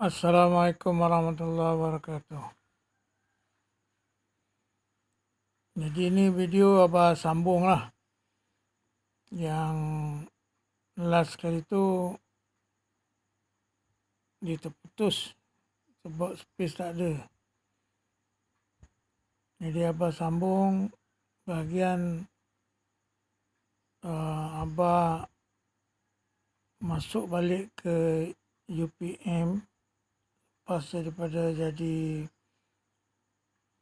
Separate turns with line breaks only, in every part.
Assalamualaikum warahmatullahi wabarakatuh. Jadi ini video abah sambung lah. Yang last kali tu dia terputus sebab space tak ada. Jadi abah sambung bahagian abah masuk balik ke UPM pas daripada jadi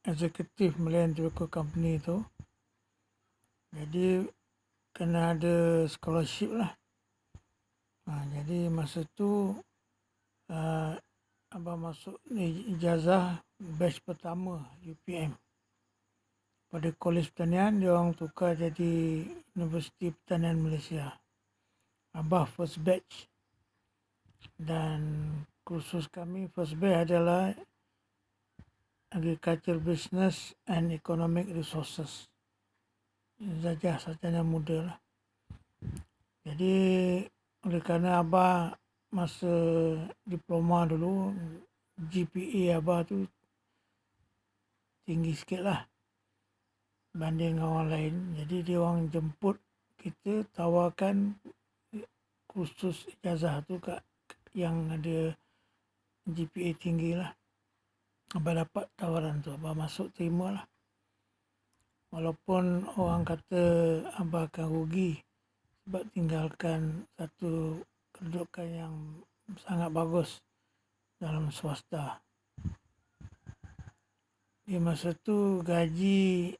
eksekutif Malayan Tobacco Company tu. Jadi kena ada scholarship lah. Jadi masa tu abah masuk ijazah batch pertama UPM. Pada Kolej Pertanian, dia orang tukar jadi Universiti Pertanian Malaysia. Abah first batch. Dan kursus kami first batch adalah Agriculture Business and Economic Resources. Saja sarjana muda lah. Jadi oleh kerana abah masa diploma dulu, GPA abah tu tinggi sikit lah banding dengan orang lain. Jadi dia orang jemput kita, tawarkan kursus ijazah tu kat yang ada GPA tinggi lah. Abah dapat tawaran tu, abah masuk terima lah. Walaupun orang kata abah akan rugi sebab tinggalkan satu kedudukan yang sangat bagus dalam swasta. Di masa tu gaji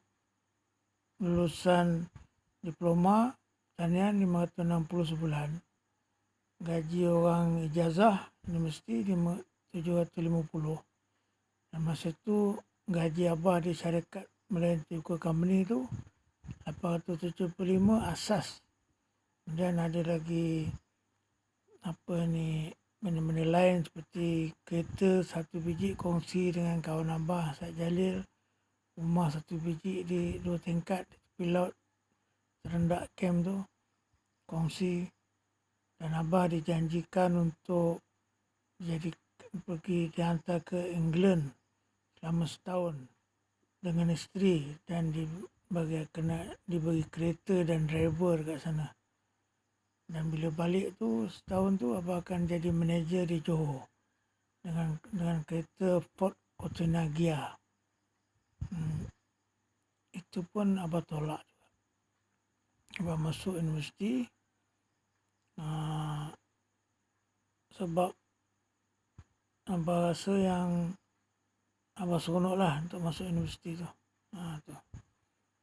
lulusan diploma pertanian 560 sebulan. Gaji orang ijazah universiti 750. Dan masa tu gaji abah di syarikat Malayan Tobacco Company tu 875 asas. Kemudian ada lagi benda-benda lain seperti kereta satu biji kongsi dengan kawan abah Said Jalil, rumah satu biji di 2 tingkat tepi laut terendak camp tu kongsi. Dan abah dijanjikan untuk pergi dihantar ke England selama setahun dengan isteri dan diberi kereta dan driver kat sana. Dan bila balik tu setahun tu abah akan jadi manager di Johor dengan kereta Ford Cortina Gia. Itu pun abah tolak juga. Abah masuk universiti sebab abah rasa yang abah seronok lah untuk masuk universiti tu.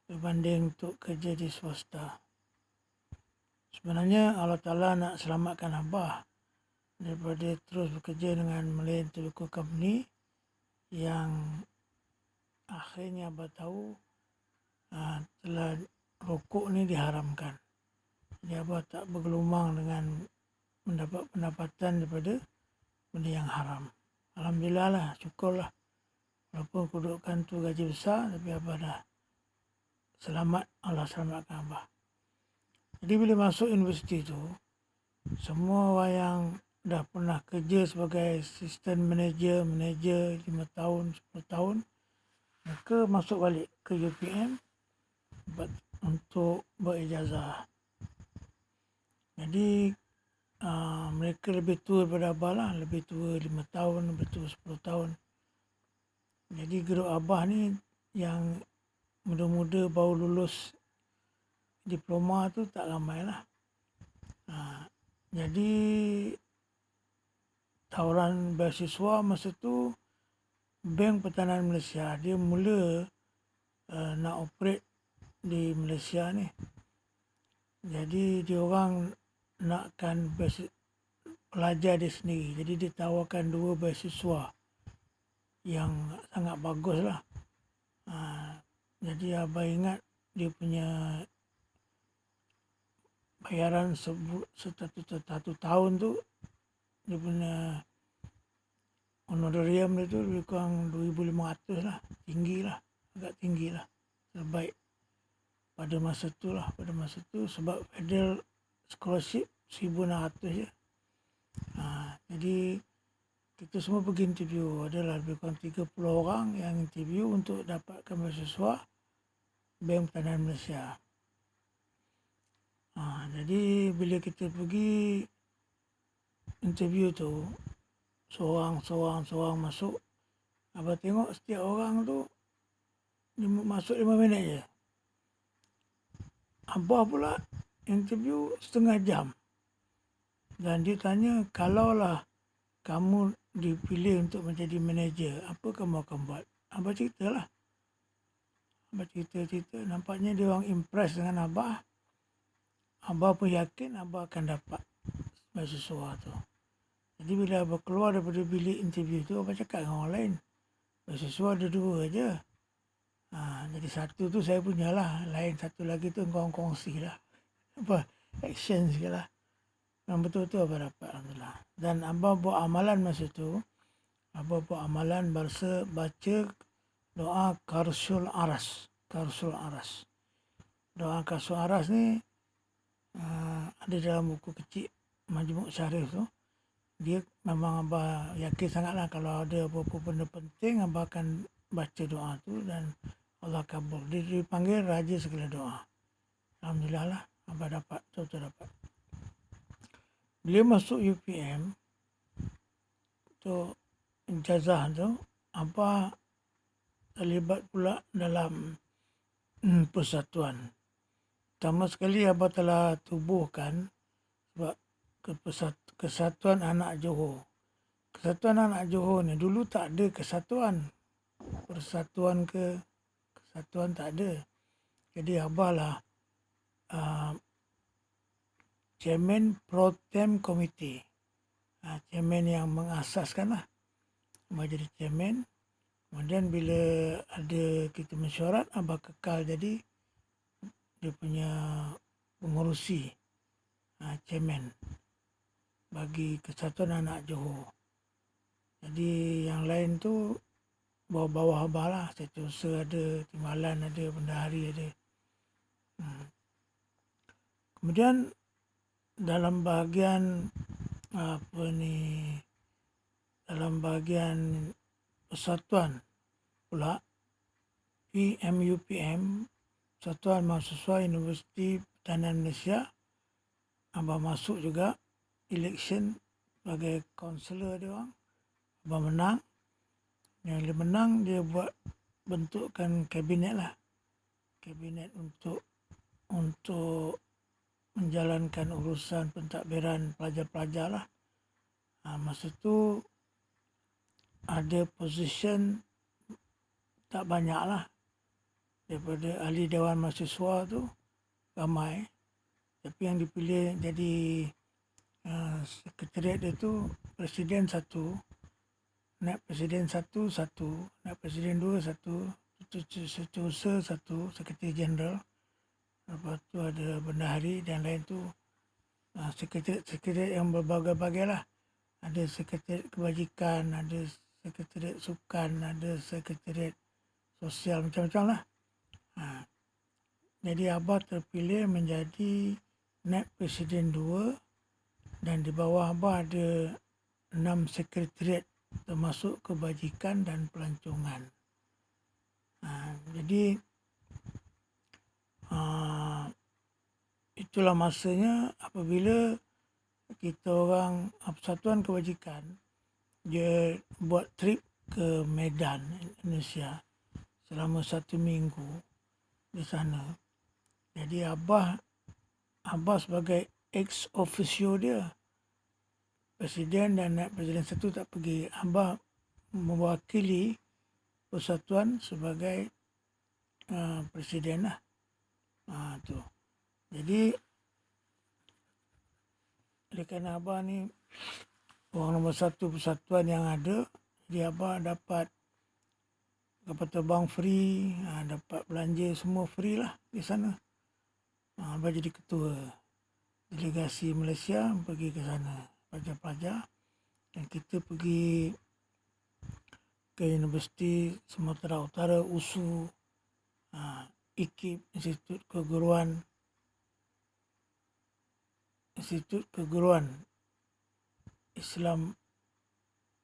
Berbanding untuk kerja di swasta. Sebenarnya Allah Ta'ala nak selamatkan abah daripada terus bekerja dengan Malayan Tobacco Company yang akhirnya abah tahu telah rokok ni diharamkan. Jadi abah tak bergelumang dengan mendapat pendapatan daripada benda yang haram. Alhamdulillah lah, syukurlah. Walaupun kedudukan tu gaji besar, tapi abah dah selamat, Allah selamatkan abah. Jadi bila masuk universiti tu, semua orang yang dah pernah kerja sebagai assistant manager 5 tahun, 10 tahun, mereka masuk balik ke UPM untuk berijazah. Jadi mereka lebih tua daripada abah lah, lebih tua 5 tahun, lebih tua 10 tahun. Jadi grup abah ni yang muda-muda baru lulus diploma tu tak ramai lah. Jadi tawaran beasiswa masa tu Bank Pertanian Malaysia, dia mula nak operate di Malaysia ni. Jadi dia orang nakkan pelajar dia sendiri. Jadi dia tawarkan 2 beasiswa yang sangat bagus lah. Jadi abah ingat dia punya bayaran satu tahun tu, dia punya honorarium dia tu lebih kurang 2,500 lah. Tinggi lah, agak tinggi lah. Terbaik pada masa tu lah. Pada masa tu sebab federal scholarship 1,600 je. Jadi kita semua pergi interview. Adalah lebih kurang 30 orang yang interview untuk dapatkan beasiswa Bank Pertanian Malaysia. Jadi bila kita pergi interview tu, seorang masuk, abang tengok setiap orang tu masuk 5 minit je. Abah pula interview setengah jam. Dan dia tanya, kalaulah kamu dipilih untuk menjadi manager, apa kamu akan buat? Abah ceritalah. Abah cerita. Nampaknya dia orang impress dengan Abah. Abah pun yakin Abah akan dapat beasiswa tu. Jadi bila Abah keluar daripada bilik interview tu, Abah cakap dengan orang lain, beasiswa ada 2 je. Jadi satu tu saya punyalah, lain satu lagi tu kau kongsi lah. Action sikit lah. Yang betul-betul Abah dapat, Alhamdulillah. Dan Abah buat amalan masa tu, Abah buat amalan baca doa Karsul Aras. Doa Karsul Aras ni ada dalam buku kecil Majmuk Syarif tu. Dia memang Abah yakin sangatlah kalau ada apa-apa benda penting, Abah akan baca doa tu dan Allah kabul. Dia dipanggil Raja Segala Doa. Alhamdulillah lah, Abah dapat, betul-betul dapat. Bila masuk UPM tu, ijazah tu, Abah terlibat pula dalam persatuan. Pertama sekali Abah telah tubuhkan sebab Kesatuan Anak Johor. Kesatuan Anak Johor ni dulu tak ada kesatuan. Persatuan kesatuan tak ada. Jadi Abah lah Chairman Pro Tem Committee. Chairman yang mengasaskan lah. Abah jadi chairman. Kemudian bila ada kita mesyuarat, Abah kekal jadi dia punya pengurusi, chairman bagi Kesatuan Anak Johor. Jadi yang lain tu bawah-bawah Abah lah. Setiausaha ada, timbalan ada, bendahari ada. Kemudian dalam bahagian dalam bahagian persatuan pula, PMUPM, Persatuan Mahasiswa Universiti Pertanian Malaysia, Abah masuk juga election sebagai kaunselor dia orang. Abah menang. Yang dia menang, dia buat bentukkan kabinet lah. Kabinet untuk menjalankan urusan pentadbiran pelajar-pelajar lah. Masa tu ada position tak banyak lah. Daripada ahli Dewan Mahasiswa tu ramai. Tapi yang dipilih jadi sekretariat dia tu Presiden 1, Naib Presiden 1, Naib Presiden 2, 1, Setiausaha 1, Sekretari Jeneral. Lepas tu ada bendahari dan lain tu sekretariat yang berbagai-bagai lah. Ada sekretariat kebajikan, ada sekretariat sukan, ada sekretariat sosial, macam-macam lah. Jadi Abah terpilih menjadi Naib Presiden 2 dan di bawah Abah ada 6 sekretariat termasuk kebajikan dan pelancongan. Jadi itulah masanya apabila kita orang Persatuan Kebajikan dia buat trip ke Medan, Indonesia selama 1 minggu di sana. Jadi Abah sebagai ex officio dia, Presiden dan Naib Presiden 1 tak pergi. Abah mewakili persatuan sebagai presiden lah. Tu. Jadi oleh kerana Abah ni orang nombor 1 persatuan yang ada, jadi Abah dapat kapal terbang free, dapat belanja semua free lah di sana. Abah jadi ketua delegasi Malaysia pergi ke sana, pelajar-pelajar, dan kita pergi ke Universiti Sumatera Utara, USU, IKIP, Institut Keguruan Islam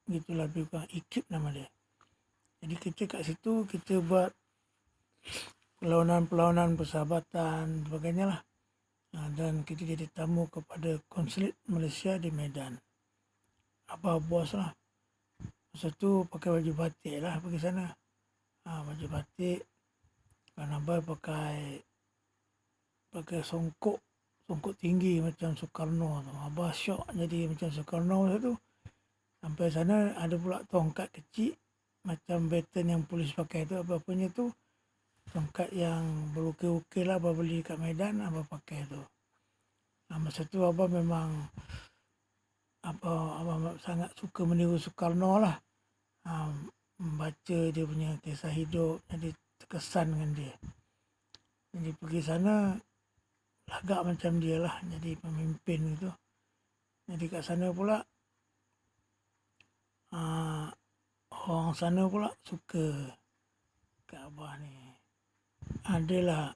gitulah, lebih kurang IKIP nama dia. Jadi kita kat situ kita buat perlawanan persahabatan sebagainya lah. Dan kita jadi tamu kepada konsulat Malaysia di Medan. Abah bos lah. Masa tu pakai baju batik lah pergi sana. Baju batik. Dan abah pakai songkok tinggi macam Soekarno tu. Abah syok jadi macam Soekarno masa tu. Sampai sana ada pula tongkat kecil macam baton yang polis pakai tu. Abah punya tu tongkat yang berukir-ukir lah. Abah beli kat Medan, abah pakai tu. Masa tu abah memang abah sangat suka meniru Soekarno lah. Membaca dia punya kisah hidup, jadi terkesan dengan dia. Jadi pergi sana lagak macam dia lah, jadi pemimpin gitu. Jadi kat sana pula orang sana pula suka kat abah ni. Adalah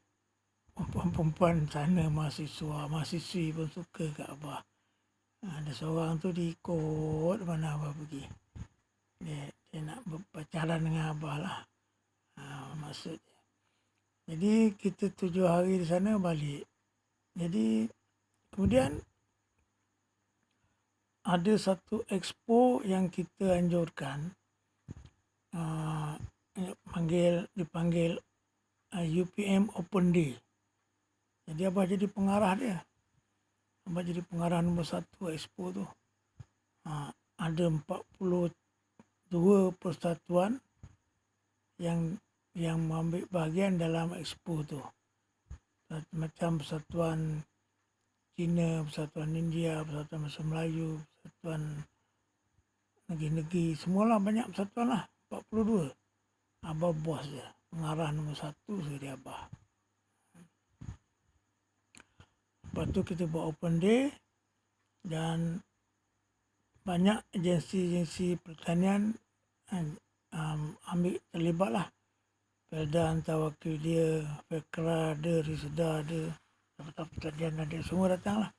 perempuan sana, mahasiswi pun suka kat abah. Ada seorang tu diikut mana abah pergi. Dia nak berpacaran dengan abah lah. Maksud dia. Jadi kita 7 hari di sana balik. Jadi kemudian ada satu expo yang kita anjurkan, dipanggil UPM Open Day. Jadi abah jadi pengarah dia. Abah jadi pengarah nombor 1 expo tu. Ada 42 persatuan yang mengambil bahagian dalam expo tu. Macam persatuan Cina, persatuan India, persatuan Bahasa Melayu, persatuan negeri-negeri, semualah banyak persatuan lah, 42. Abah bos dia, pengarah nombor 1 sekali abah. Lepas tu kita buat open day dan banyak agensi pertanian ambil terlibat lah. Pelda hantar wakil dia, Pekra ada, Risda ada, Dapatan Pertanian ada, semua datang lah.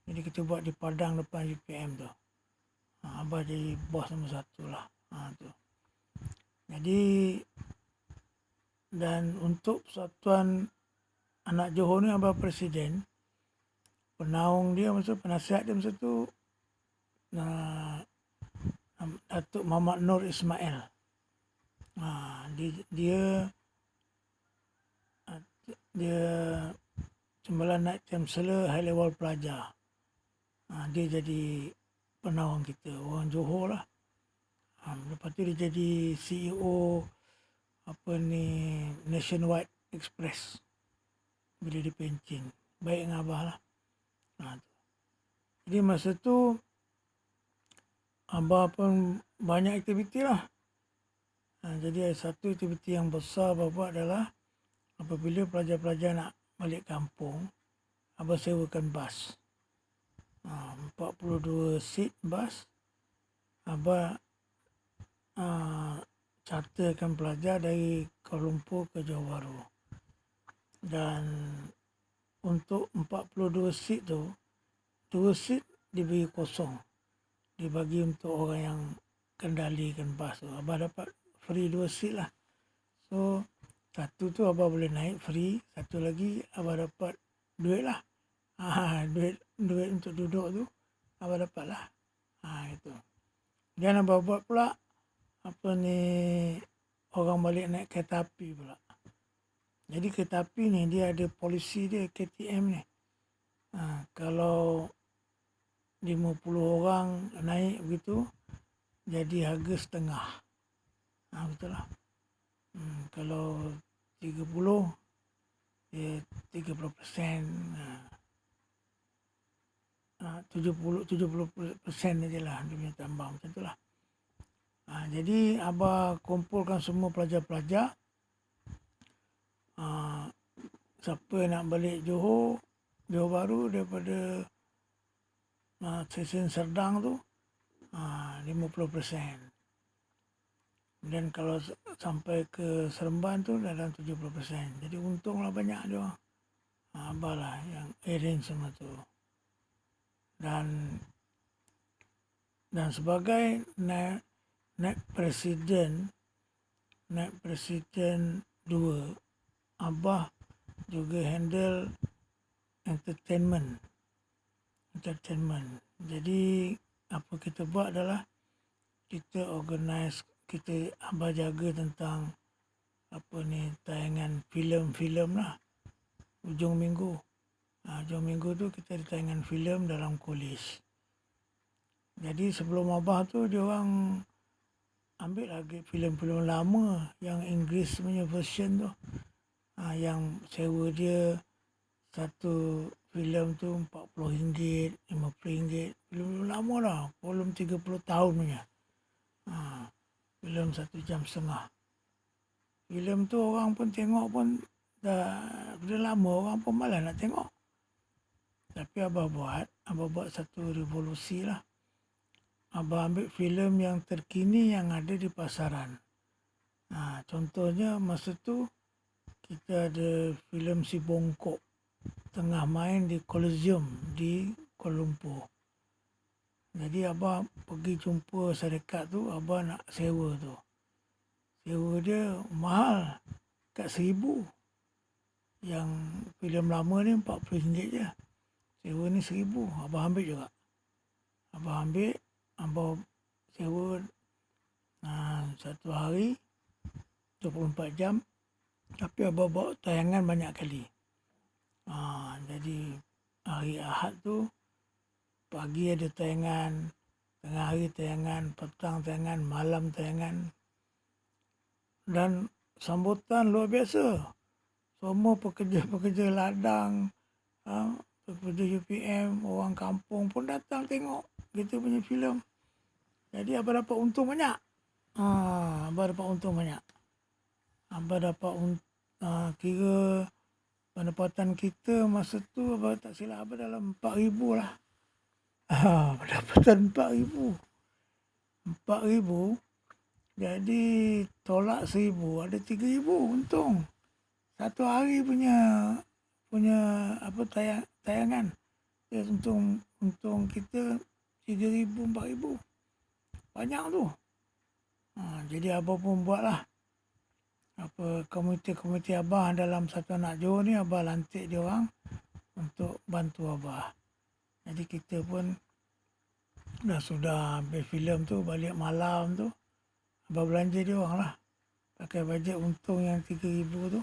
Jadi kita buat di Padang depan UPM tu. Abah jadi bos nombor 1 lah. Tu. Jadi dan untuk Persatuan Anak Johor ni abah presiden. Penaung dia penasihat dia masa tu Datuk Muhammad Nur Ismail. Dia Sembilan naik Chancellor High Level Pelajar. Dia jadi penaung kita, orang Johor lah. Lepas tu dia jadi CEO Nationwide Express bila dia pencen. Baik dengan abah lah. Jadi masa tu abah pun banyak aktiviti lah. Jadi satu aktiviti yang besar abah buat adalah apabila pelajar-pelajar nak balik kampung, abah sewakan bas. 42 seat bas. Abah charterkan pelajar dari Kuala Lumpur ke Johor Bahru. Dan untuk 42 seat tu, 2 seat diberi kosong. Dibagi untuk orang yang kendalikan bas tu. Abah dapat free 2 seat lah. So, satu tu abah boleh naik free. Satu lagi abah dapat duit lah. Duit untuk duduk tu abah dapat lah. Itu. Dan abah buat pula orang balik naik kereta api pula. Jadi kereta api ni dia ada polisi dia, KTM ni. Kalau 50 orang naik begitu, jadi harga setengah. Betul lah. Kalau 30, dia 30%. 70% aja lah dia punya tambang macam tu lah. Jadi abah kumpulkan semua pelajar-pelajar. Siapa nak balik Johor Bahru daripada stesen Serdang tu 50%. Dan kalau sampai ke Seremban tu dalam 70%. Jadi untunglah banyak dia orang. Abah lah yang arrange semua tu. Dan Dan sebagai naib presiden 2, Abah juga handle entertainment. Jadi apa kita buat adalah kita organize, Abah jaga tentang tayangan filem lah ujung minggu. Ujung minggu tu kita ada tayangan filem dalam kolej. Jadi sebelum Abah tu dia orang ambil lagi filem-filem lama yang Inggeris punya version tu. Yang sewa dia satu filem tu RM40, RM50. Filem lama dah, belum 30 tahun punya. Filem 1.5 jam. Filem tu orang pun tengok pun dah lama, orang pun malas nak tengok. Tapi Abah buat satu revolusi lah. Abah ambil filem yang terkini yang ada di pasaran. Contohnya masa tu kita ada filem Si Bongkok tengah main di Coliseum di Kuala Lumpur. Jadi Abah pergi jumpa syarikat tu, Abah nak sewa tu. Sewa dia mahal, kat RM1,000. Yang filem lama ni RM40 je. Sewa ni RM1,000, Abah ambil juga. Abah sewa satu hari 24 jam. Tapi Abah bawa tayangan banyak kali. Jadi hari Ahad tu pagi ada tayangan, tengah hari tayangan, petang tayangan, malam tayangan. Dan sambutan luar biasa. Semua pekerja-pekerja ladang, pekerja UPM, orang kampung pun datang tengok kita punya filem. Jadi Abah dapat untung banyak. Abah dapat kira pendapatan kita masa tu, Abah tak silap Abah dalam 4,000 lah. Pendapatan 4,000. Jadi tolak 1,000, ada 3,000 untung. Satu hari punya tayangan. Ya, untung kita 3,000, 4,000. Banyak tu. Jadi Abah pun buatlah komite Abah dalam Satu Anak Johor ni. Abah lantik dia orang untuk bantu Abah. Jadi kita pun sudah ambil filem tu, balik malam tu Abah belanja dia orang lah. Pakai bajet untung yang 3,000 tu,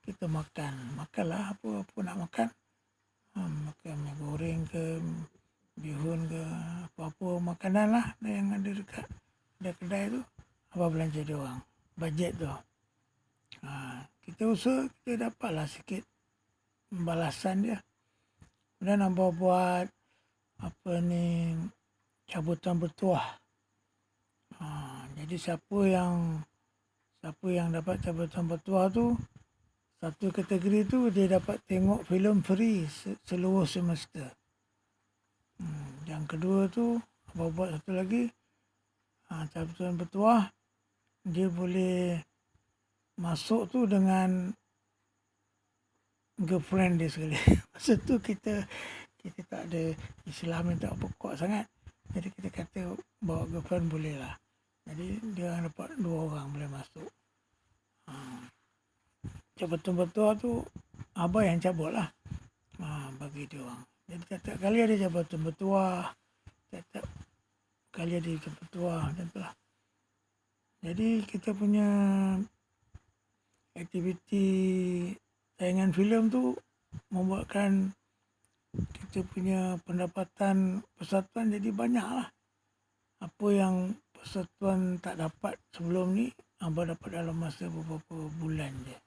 kita makanlah apa nak makan. Makan mi goreng ke, bihun ke, apa-apa makanan lah yang ada dekat kedai tu. Abah belanja dia orang bajet tu. Kita usaha, kita dapatlah sikit balasan dia. Kemudian Abah buat cabutan bertuah. Jadi siapa yang dapat cabutan bertuah tu, satu kategori tu dia dapat tengok filem free seluruh semester. Yang kedua tu Abah buat satu lagi, cabutan bertuah, dia boleh masuk tu dengan girlfriend dia sekali. Masa tu kita tak ada Islam yang tak pokok sangat. Jadi kita kata bawa girlfriend boleh lah. Jadi dia dapat 2 orang boleh masuk. Cabutan bertuah tu Abah yang cabut lah. Bagi dia orang. Jadi setiap kali ada cabutan bertuah, setiap kali ada cabutan bertuah, macam tu lah. Jadi kita punya aktiviti tayangan filem tu membuatkan kita punya pendapatan persatuan jadi banyak lah. Apa yang persatuan tak dapat sebelum ni, Abah dapat dalam masa beberapa bulan je.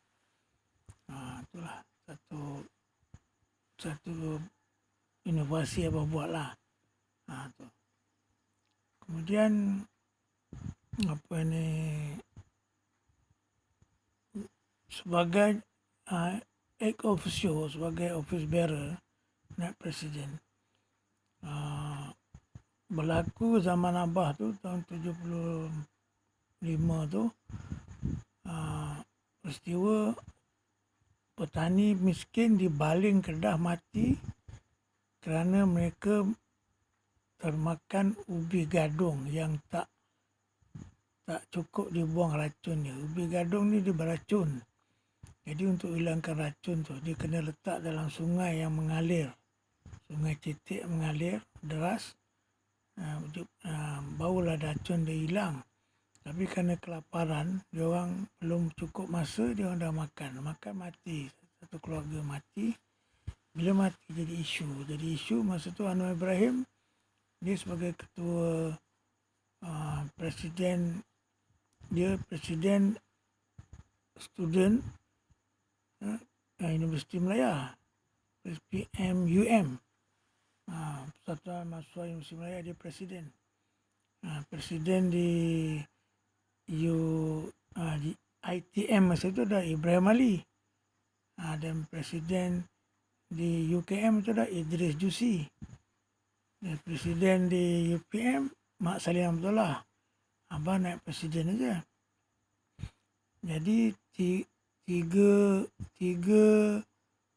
Itulah satu inovasi Abah buat lah. Tu. Kemudian sebagai ex officio, sebagai office bearer naib presiden, berlaku zaman Abah tu tahun 75 tu, peristiwa petani miskin dibaling Kedah mati kerana mereka termakan ubi gadung yang tak cukup dibuang racunnya. Ubi gadung ni dia beracun. Jadi untuk hilangkan racun tu, dia kena letak dalam sungai yang mengalir. Sungai titik mengalir deras. Barulah racun dia hilang. Tapi kerana kelaparan, dia orang belum cukup masa, dia orang dah makan. Makan mati. Satu keluarga mati. Bila mati jadi isu. Jadi isu masa tu Anwar Ibrahim, dia sebagai ketua presiden, dia presiden student Universiti Melaya, PMUM, Persatuan Mahasiswa Universiti Melaya, dia presiden. Presiden di ITM masa itu ada Ibrahim Ali, dan presiden di UKM itu ada Idris Jusi, dan presiden di UPM Mak Salim Abdullah. Abah naik presiden aja. Jadi tiga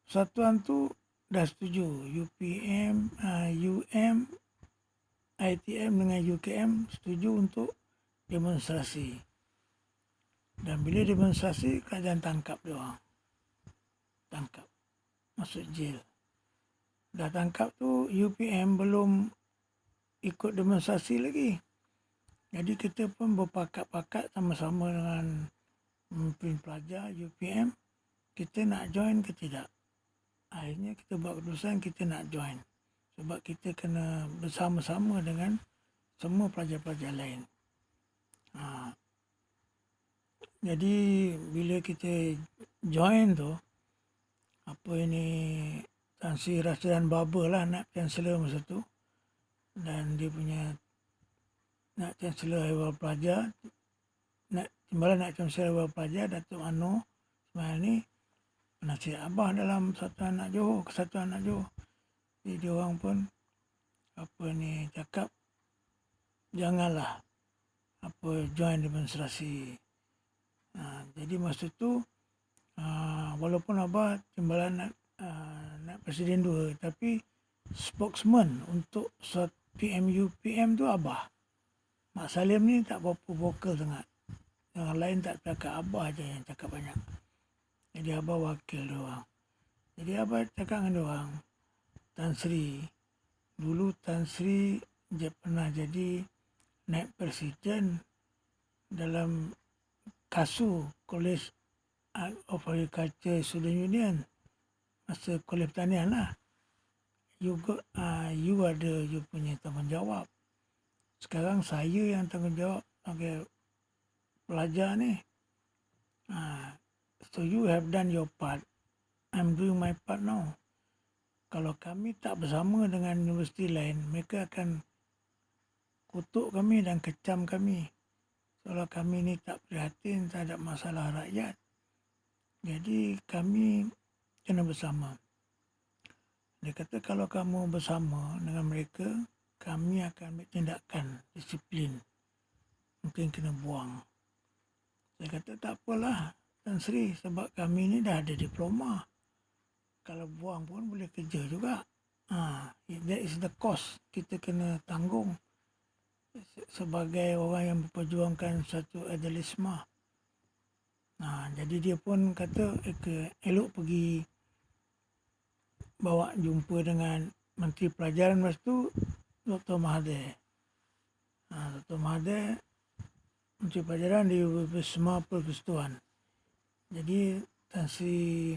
persatuan tu dah setuju. UPM, UM, ITM dengan UKM setuju untuk demonstrasi. Dan bila demonstrasi, kerajaan tangkap dia orang. Tangkap. Masuk jail. Dah tangkap tu, UPM belum ikut demonstrasi lagi. Jadi kita pun berpakat-pakat sama-sama dengan pemimpin pelajar UPM, kita nak join ke tidak. Akhirnya kita buat keputusan kita nak join. Sebab kita kena bersama-sama dengan semua pelajar-pelajar lain. Jadi bila kita join tu, Tan Sri Rasidan Baba lah nak Chancellor masa tu. Dan dia punya nak Chancellor Haiwan Pelajar, timbalan nak Chancellor Haiwan Pelajar, Datuk Anwar Ismail ni penasihat Abah dalam Kesatuan Anak Johor. Jadi dia orang pun cakap janganlah join demonstrasi. Jadi masa tu walaupun Abah timbalan nak presiden 2, tapi spokesman untuk PMUPM tu Abah. Mak Salim ni tak berapa vokal sangat. Yang lain tak cakap, Abah je yang cakap banyak. Jadi Abah wakil dia orang. Jadi Abah cakap dengan dia orang, dulu Tan Sri dia pernah jadi naib presiden dalam KASU, College of Agriculture Student Union, masa Kolej Pertanian lah. You ada you punya tanggungjawab. Sekarang saya yang tanggungjawab sebagai pelajar ni. So you have done your part. I'm doing my part now. Kalau kami tak bersama dengan universiti lain, mereka akan kutuk kami dan kecam kami. Kalau kami ni tak prihatin terhadap masalah rakyat. Jadi kami kena bersama. Dia kata kalau kamu bersama dengan mereka, kami akan ambil tindakan disiplin. Mungkin kena buang. Saya kata tak apalah Tan Sri, sebab kami ni dah ada diploma. Kalau buang pun boleh kerja juga. That is the cost kita kena tanggung sebagai orang yang memperjuangkan satu idealisme. Jadi dia pun kata elok pergi bawa jumpa dengan Menteri Pelajaran masa tu, Dr. Mahathir. Dr. Mahathir, Menteri Pelajaran di Wisma Persekutuan. Jadi Tan Sri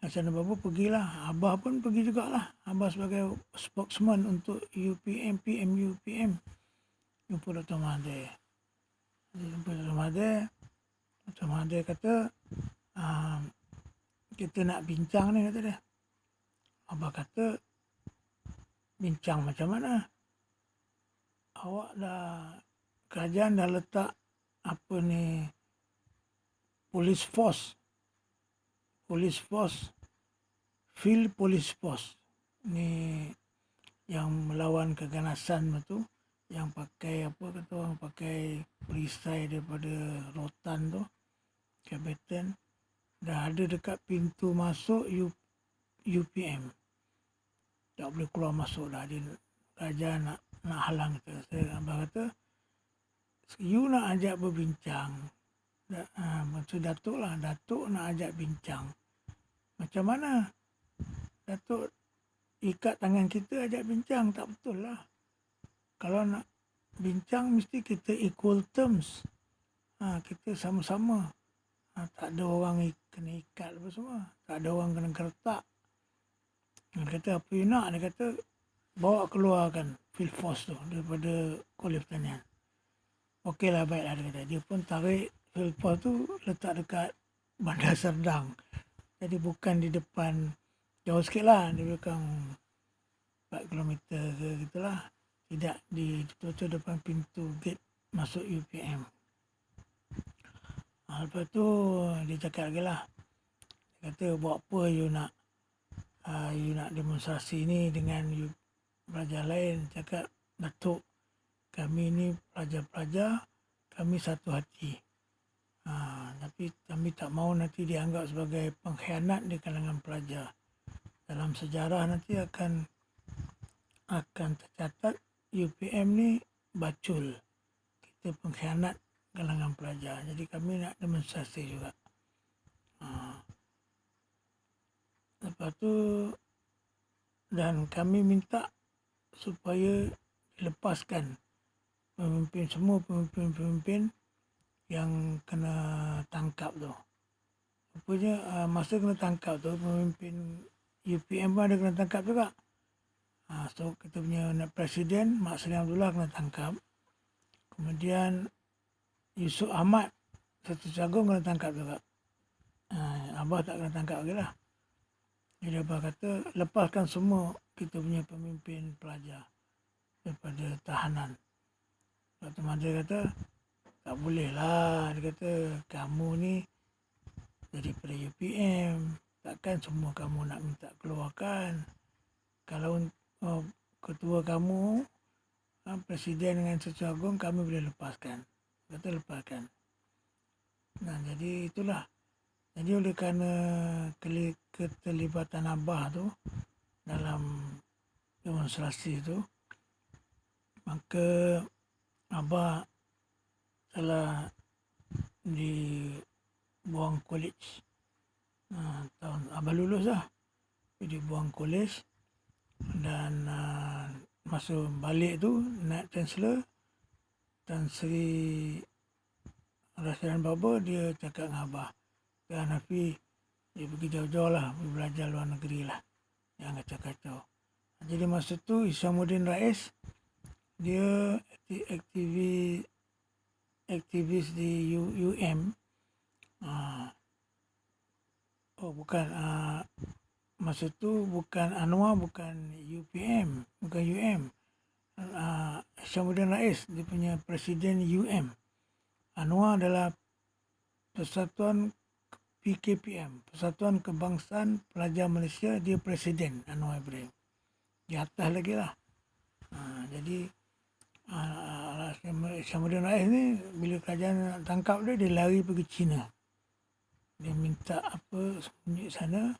Rasidan Baba pergilah. Abah pun pergi jugalah. Abah sebagai spokesman untuk UPM, PMUPM. Jumpa Dr. Mahathir. Jumpa Dr. Mahathir. Dr. Mahathir kata, kita nak bincang ni, kata dia. Abah kata, bincang macam mana? Awak kerajaan dah letak police force, field police force ni yang melawan keganasan tu, yang pakai pakai perisai daripada rotan tu, kapitan, dah ada dekat pintu masuk UPM. Tak boleh keluar masuk dah. Kerajaan nak nak halang kita. Abah kata, you nak ajak berbincang. Maksud Datuk lah, Datuk nak ajak bincang. Macam mana Datuk ikat tangan kita ajak bincang? Tak betul lah. Kalau nak bincang mesti kita equal terms. Kita sama-sama. Tak ada orang kena ikat apa semua. Tak ada orang kena gertak. Dia kata apa you nak? Dia kata bawa keluarkan field force tu daripada Kolej Pertanian. Okeylah, baiklah, dia kata. Dia pun tarik field force tu letak dekat Bandar Serdang. Jadi bukan di depan, jauh sikit lah, di belakang 4 kilometer ke gitulah. Tidak di betul-betul depan pintu gate masuk UPM. Lepas tu dia cakap lagi lah. Dia kata buat apa you nak demonstrasi ni dengan you pelajar lain. Cakap, Datuk, kami ni pelajar-pelajar, kami satu hati. Tapi kami tak mahu nanti dianggap sebagai pengkhianat di kalangan pelajar. Dalam sejarah nanti akan tercatat UPM ni bacul. Kita pengkhianat kalangan pelajar. Jadi kami nak demonstrasi juga. Lepas tu, dan kami minta supaya dilepaskan semua pemimpin yang kena tangkap tu. Rupanya masa kena tangkap tu, pemimpin UPM pun ada kena tangkap juga. So kita punya Presiden Mak Salleh Abdullah kena tangkap. Kemudian Yusof Ahmad Setiausaha Agong kena tangkap juga. Abah tak kena tangkap lagi lah. Jadi Abah kata lepaskan semua kita punya pemimpin pelajar daripada tahanan. Dr. Mahathir kata tak boleh lah. Dia kata kamu ni daripada UPM, takkan semua kamu nak minta keluarkan. Kalau ketua kamu, Presiden dengan Setiausaha Agong, kami boleh lepaskan. Kata lepaskan. Jadi itulah. Jadi oleh kerana keterlibatan Abah tu dalam demonstrasi tu, maka Abah telah dibuang kolej. Tahun Abah lulus lah. Dibuang kolej dan masa balik tu naik Chancellor Tan Sri Rasidan Baba, dia cakap dengan Abah, ya Hanafi, dia pergi jauh-jauh lah, pergi belajar luar negeri lah, jangan kacau-kacau. Jadi masa tu Isamuddin Rais, dia aktivis di UM. Masa tu bukan Anwar, bukan UPM, bukan UM. Isamuddin Rais, dia punya Presiden UM. Anwar adalah Persatuan PKPM, Persatuan Kebangsaan Pelajar Malaysia, dia Presiden Anwar Ibrahim. Di atas lagi lah. Jadi Isamuddin Rais ni bila kerajaan nak tangkap dia, dia lari pergi China. Dia minta sembunyi sana,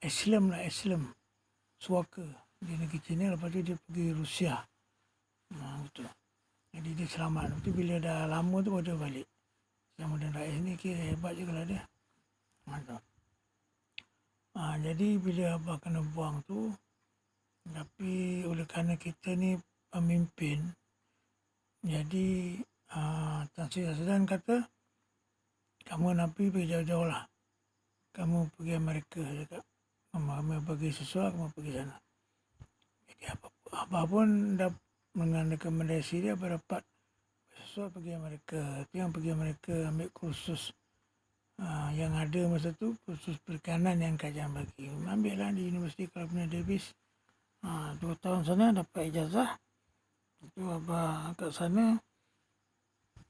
asylum, suaka di negeri China. Lepas tu dia pergi Rusia. Betul. Jadi dia selamat. Lepas tu bila dah lama tu baru dia balik. Isamuddin Rais ni kira hebat juga lah dia. Mantap. Jadi bila Abah kena buang tu, tapi oleh kerana kita ni pemimpin, jadi Tan Sri Rasidan kata, kamu Nabi pergi jauh-jauh lah. Kamu pergi Amerika, cakap. Kamu pergi sesuatu, kamu pergi sana. Jadi Abah pun dah dengan rekomendasi dia berdapat sesuatu pergi Amerika. Itu yang pergi Amerika ambil kursus yang ada masa tu, kursus perikanan yang kajian bagi. Ambil lah di Universiti California Davis. 2 tahun sana dapat ijazah. Itu Abah kat sana,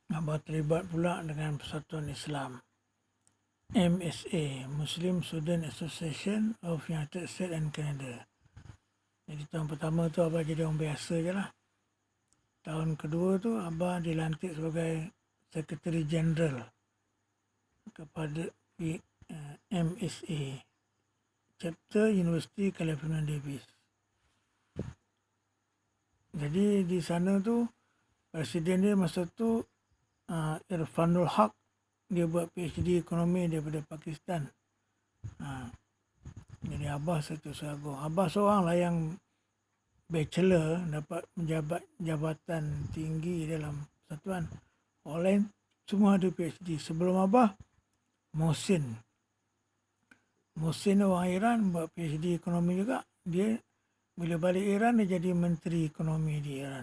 Abah terlibat pula dengan Persatuan Islam. MSA, Muslim Student Association of United States and Canada. Jadi tahun pertama tu Abah jadi orang biasa je lah. Tahun kedua tu Abah dilantik sebagai Secretary General kepada MSA, Chapter University California Davis. Jadi di sana tu presiden dia masa tu Irfanul Haq, dia buat PhD ekonomi daripada Pakistan. Jadi Abah satu seagung. Abah seorang lah yang bachelor dapat menjabat jabatan tinggi dalam persatuan. Orang lain semua ada PhD. Sebelum Abah, Mohsin orang Iran buat PhD ekonomi juga. Dia bila balik Iran dia jadi menteri ekonomi di Iran.